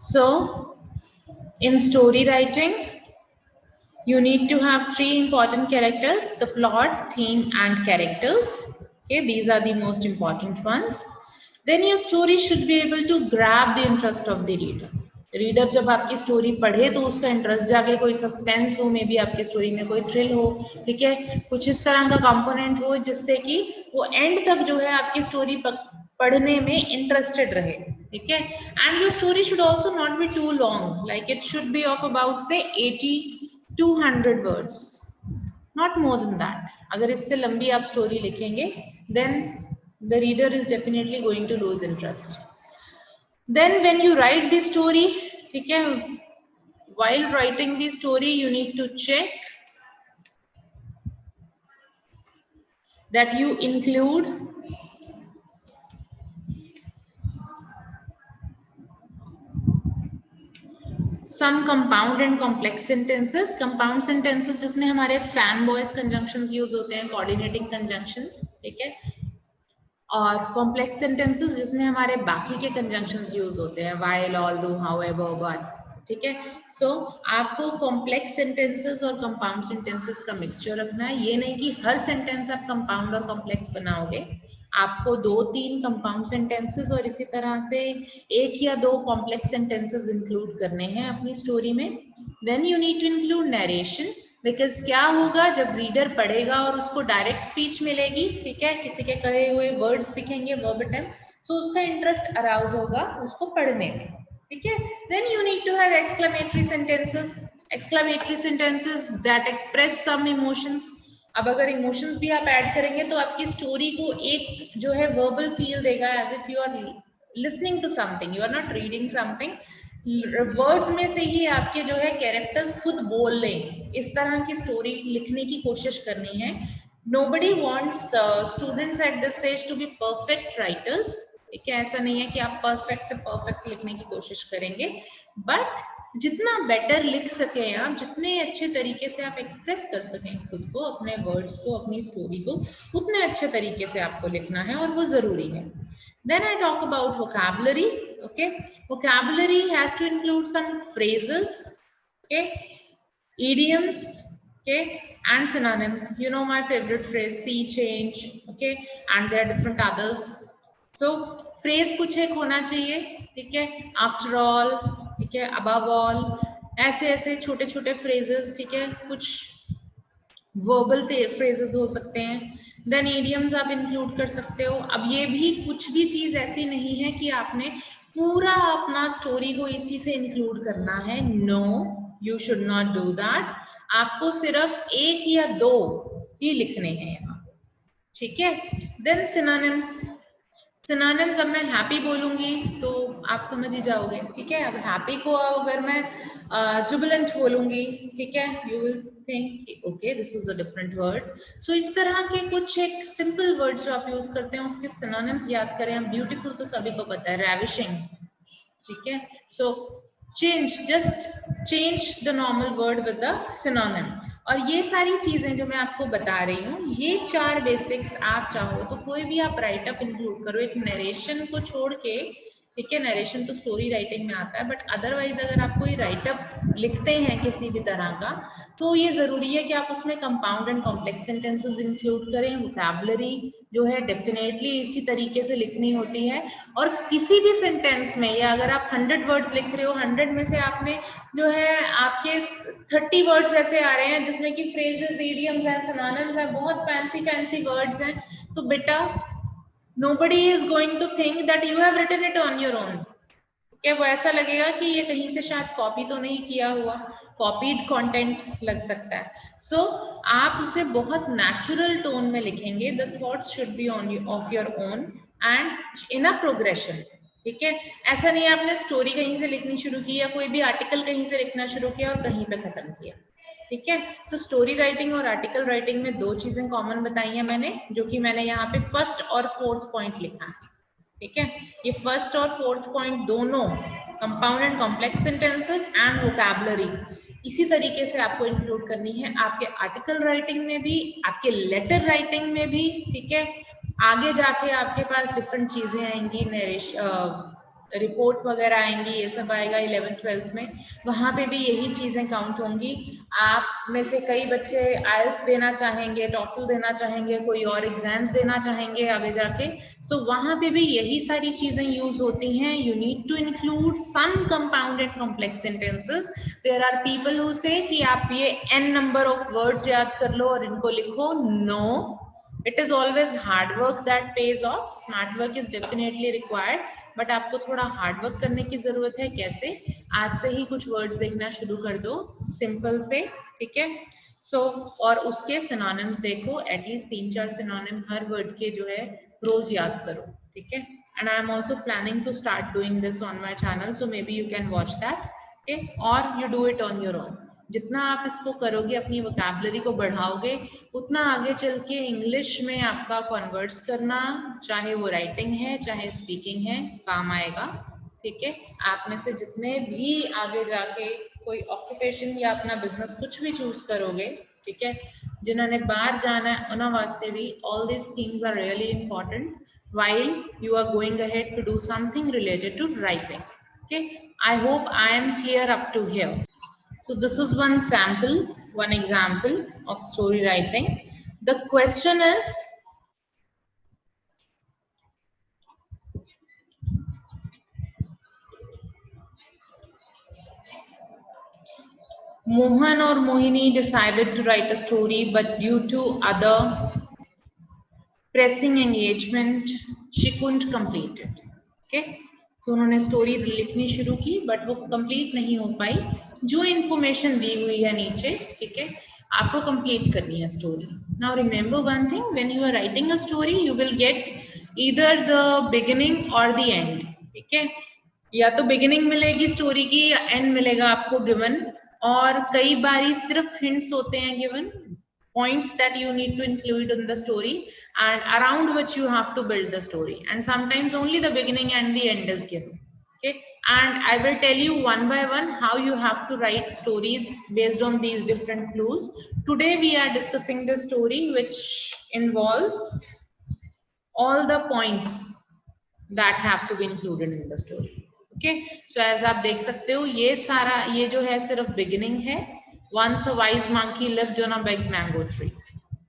So in story writing, you need to have three important characters: the plot, theme, and characters. Okay, these are the most important ones. Then your story should be able to grab the interest of the reader. Reader जब आपकी story पढ़े तो उसका interest जागे, कोई suspense हो, may be आपकी story में कोई थ्रिल हो, ठीक है, कुछ इस तरह का कंपोनेंट हो जिससे कि वो एंड तक जो है आपकी स्टोरी पढ़ने में इंटरेस्टेड रहे, ठीक है. And the story should also not be too long, like it should be of about say 80 to 100 words, not more than that. अगर इससे लंबी आप स्टोरी लिखेंगे then the reader is definitely going to lose interest. Then when you write the story, ठीक है, while writing the story you need to check that you include some compound and complex sentences. Compound sentences जिसमें हमारे fan boys conjunctions use होते हैं, coordinating conjunctions, ठीक है, और complex sentences जिसमें हमारे बाकी के कंजंक्शंस यूज होते हैं, while, although, however, but, ठीक है. सो आपको कॉम्प्लेक्स सेंटेंसेस और कंपाउंड सेंटेंसेस का मिक्सचर रखना है. ये नहीं कि हर सेंटेंस आप कंपाउंड और कॉम्प्लेक्स बनाओगे. आपको 2-3 कंपाउंड सेंटेंसेस और इसी तरह से 1 या 2 कॉम्प्लेक्स सेंटेंसेस इंक्लूड करने हैं अपनी स्टोरी में. Then you need to include narration, because क्या होगा जब रीडर पढ़ेगा और उसको डायरेक्ट स्पीच मिलेगी, ठीक है, किसी के कहे हुए वर्ड्स दिखेंगे वर्बेटिम, सो उसका इंटरेस्ट अराउज होगा उसको पढ़ने में, ठीक है. Then you need to have exclamatory sentences that express some emotions. अब अगर इमोशंस भी आप ऐड करेंगे तो आपकी स्टोरी को एक जो है वर्बल फील देगा, as if you are listening to something, you are not reading something. Words में से ही आपके जो है कैरेक्टर्स खुद बोल लें. इस तरह की स्टोरी लिखने की कोशिश करनी है. Nobody wants students at this stage to be perfect writers, ठीक है. ऐसा नहीं है कि आप परफेक्ट से परफेक्ट लिखने की कोशिश करेंगे, बट जितना बेटर लिख सकें आप, जितने अच्छे तरीके से आप एक्सप्रेस कर सकें खुद को, अपने वर्ड्स को, अपनी स्टोरी को, उतने अच्छे तरीके से आपको लिखना है और वो जरूरी है. Then I talk about vocabulary. Okay, vocabulary has to include some phrases, okay, idioms, okay, and synonyms. You know my favorite phrase, sea change, okay, and there are different others. So phrase कुछ एक होना चाहिए, ठीक है, after all, ठीक है, above all, ऐसे ऐसे छोटे छोटे phrases, ठीक है, कुछ वर्बल फ्रेजेस हो सकते हैं. देन इडियम्स आप इंक्लूड कर सकते हो. अब ये भी कुछ भी चीज ऐसी नहीं है कि आपने पूरा अपना स्टोरी को इसी से इंक्लूड करना है. No, you should not do that. आपको सिर्फ 1 या 2 ही लिखने हैं यहाँ, ठीक है. देन सिनोनिम्स, अब मैं हैप्पी बोलूंगी तो आप समझ ही जाओगे, ठीक है. अब हैप्पी को अगर मैं जुबिलेंट बोलूंगी, ठीक है, you will think okay this is a different word. So इस तरह के कुछ एक सिंपल वर्ड्स जो आप यूज करते हैं उसके सिनोनिम्स याद करें. अब ब्यूटीफुल तो सभी को पता है, रेविशिंग, ठीक है. So just change the normal word with the synonym. और ये सारी चीजें जो मैं आपको बता रही हूँ, ये 4 बेसिक्स आप चाहो तो कोई भी आप राइटअप इंक्लूड करो. एक नरेशन को छोड़ के, ठीक है, नरेशन तो स्टोरी राइटिंग में आता है, बट अदरवाइज अगर आप कोई राइटअप लिखते हैं किसी भी तरह का, तो ये जरूरी है कि आप उसमें compound and complex sentences include करें. वोकैबुलरी जो है डेफिनेटली इसी तरीके से लिखनी होती है. और किसी भी सेंटेंस में, या अगर आप 100 वर्ड्स लिख रहे हो, 100 में से आपने जो है आपके 30 वर्ड्स ऐसे आ रहे हैं जिसमें कि फ्रेजेस, इडियम्स हैं, सिनोनिम्स हैं, बहुत फैंसी वर्ड्स हैं, तो बेटा nobody is going to think that you have written it on your own. क्या वो ऐसा लगेगा कि ये कहीं से शायद कॉपी तो नहीं किया हुआ, कॉपीड कंटेंट लग सकता है. सो आप उसे बहुत नेचुरल टोन में लिखेंगे. The thoughts should be on off your own and in a progression, ठीक है. ऐसा नहीं है आपने स्टोरी कहीं से लिखनी शुरू की या कोई भी आर्टिकल कहीं से लिखना शुरू किया और कहीं पे खत्म किया, ठीक है. सो स्टोरी राइटिंग और आर्टिकल राइटिंग में 2 चीजें कॉमन बताई हैं मैंने, जो कि मैंने यहाँ पे फर्स्ट और फोर्थ पॉइंट लिखा है, ठीक है. ये फर्स्ट और फोर्थ पॉइंट दोनों compound and complex sentences and vocabulary इसी तरीके से आपको इंक्लूड करनी है आपके आर्टिकल राइटिंग में भी, आपके लेटर राइटिंग में भी, ठीक है. आगे जाके आपके पास डिफरेंट चीजें आएंगी, रिपोर्ट वगैरह आएंगी, ये सब आएगा 11th-12th में, वहाँ पे भी यही चीज़ें काउंट होंगी। आप में से कई बच्चे आइल्स देना चाहेंगे, टॉफल देना चाहेंगे, कोई और एग्जाम्स देना चाहेंगे आगे जाके, सो वहाँ पे भी यही सारी चीज़ें यूज होती हैं। You need to include some compounded complex sentences. There are people who say कि आप ये n नंबर ऑफ वर्ड्स याद कर लो और इनको लिखो। No, it is always hard work that pays off, smart work is definitely required, but आपको थोड़ा हार्ड वर्क करने की जरूरत है। कैसे? आज से ही कुछ वर्ड्स देखना शुरू कर दो सिंपल से, ठीक है। सो और उसके सिनोनिम्स देखो, एटलीस्ट 3-4 सिनोनिम हर वर्ड के जो है रोज याद करो, ठीक है। And I am also planning to start doing this on my channel, so maybe you can watch that, okay, और you do it on your own. जितना आप इसको करोगे, अपनी वोकैबुलरी को बढ़ाओगे, उतना आगे चल के इंग्लिश में आपका कन्वर्ट्स करना, चाहे वो राइटिंग है चाहे स्पीकिंग है, काम आएगा, ठीक है। आप में से जितने भी आगे जाके कोई ऑक्यूपेशन या अपना बिजनेस कुछ भी चूज करोगे, ठीक है, जिन्होंने बाहर जाना है उन्होंने वास्ते भी all these things are really important while you are going ahead to do something related to writing, okay. I hope I am clear up to here. So this is one sample, one example of story writing. The question is, Mohan or Mohini decided to write a story, but due to other pressing engagement, she couldn't complete it. Okay? So उन्होंने story लिखनी शुरू की, but वो complete नहीं हो पाई। जो information दी हुई है नीचे, ठीक है, आपको कंप्लीट करनी है story. Now remember one thing, when you are writing a story, you will get either the beginning or the end, ठीक है। या तो बिगिनिंग मिलेगी स्टोरी की या एंड मिलेगा आपको गिवन, और कई बारी सिर्फ हिंट्स होते हैं given, points that you need to include in the story and around which you have to build the story, and sometimes only the beginning and the end is given, okay. And I will tell you one by one how you have to write stories based on these different clues. Today we are discussing the story which involves all the points that have to be included in the story, okay. So as आप देख सकते हो, ये सारा, ये जो है सिर्फ beginning है। Once a wise monkey lived on a big mango tree,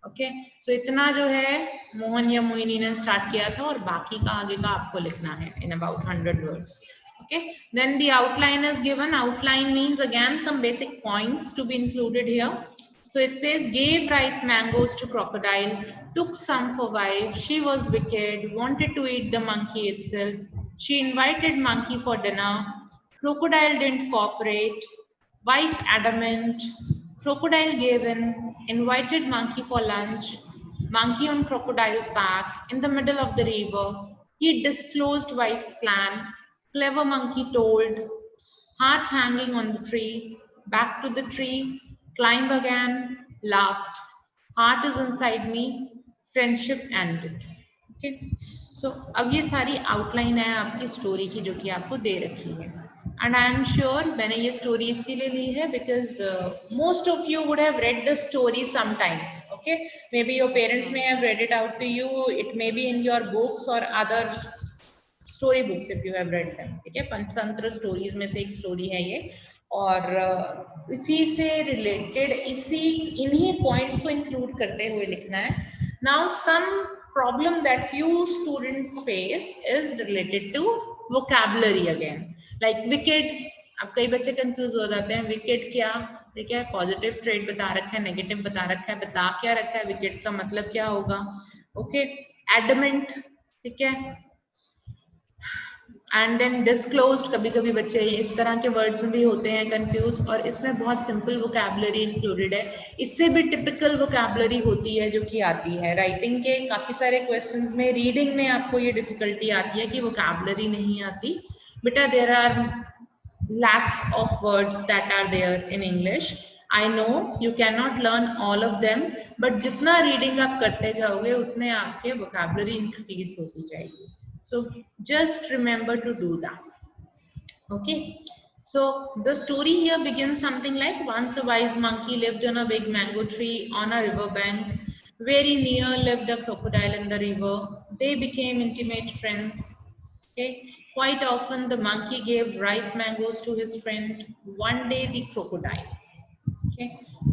okay. So इतना जो है मोहन या मोहिनी ने स्टार्ट किया था, और बाकी का आगे का आपको लिखना है in about 100 words, okay. Then the outline is given. Outline means again some basic points to be included here. So it says, gave ripe mangoes to crocodile, took some for wife, she was wicked, wanted to eat the monkey itself, she invited monkey for dinner, crocodile didn't cooperate, wife adamant, crocodile gave in, invited monkey for lunch, monkey on crocodile's back, in the middle of the river, he disclosed wife's plan, clever monkey told, heart hanging on the tree, back to the tree, climb again, laughed, heart is inside me, friendship ended, okay. So अब ये सारी outline है आपकी story की, जो कि आपको दे रखी है। एंड आई एम श्योर मैंने ये स्टोरी इसलिए ली है because most of you would have read the story some time, okay. Maybe your parents may have read it out to you, it may be in your books or other story books if you have read them, ठीक है। Panchatantra stories में से एक story है ये, और इसी से रिलेटेड इन्हीं पॉइंट्स को इंक्लूड करते हुए लिखना है। Now some problem that few students face is related to vocabulary again, like wicked. अब कई बच्चे कंफ्यूज हो जाते हैं, विकेड क्या, ठीक है, पॉजिटिव ट्रेड बता रखा है, नेगेटिव बता रखा है, बता क्या रखा है, विकेड का मतलब क्या होगा, ओके। एडमेंट, ठीक है, एंड देन डिस्क्लोज्ड। कभी कभी बच्चे इस तरह के वर्ड्स में भी होते हैं कंफ्यूज, और इसमें बहुत सिंपल वोकैबुलरी इंक्लूडेड है। इससे भी टिपिकल वोकैबुलरी होती है जो कि आती है राइटिंग के काफी सारे क्वेश्चंस में। रीडिंग में आपको ये डिफिकल्टी आती है कि वोकैबुलरी नहीं आती। बेटा there are lakhs of words that are there in English. I know you cannot learn all of them, but जितना reading आप करते जाओगे उतने आपके vocabulary increase होती जाएगी। So just remember to do that. Okay. So the story here begins something like, once a wise monkey lived on a big mango tree on a river bank. Very near lived a crocodile in the river. They became intimate friends. Okay, quite often the monkey gave ripe mangoes to his friend. One day the crocodile. Okay,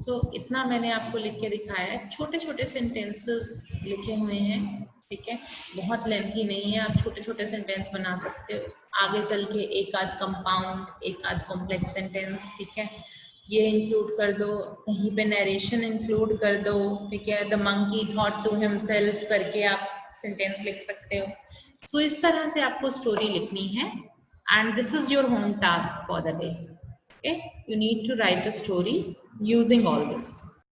so इतना मैंने आपको लिख के दिखाया है, छोटे छोटे sentences लिखे हुए हैं, ठीक है, बहुत लेंथी नहीं है, आप छोटे छोटे सेंटेंस बना सकते हो, आगे चल के एक आध कंपाउंड, एक आध कॉम्प्लेक्स सेंटेंस, ठीक है, ये इंक्लूड कर दो, कहीं पे नरेशन इंक्लूड कर दो, ठीक है, the monkey thought to himself करके आप सेंटेंस लिख सकते हो। सो इस तरह से आपको स्टोरी लिखनी है and this is your home task for the day. Okay, you need to write a story using all this.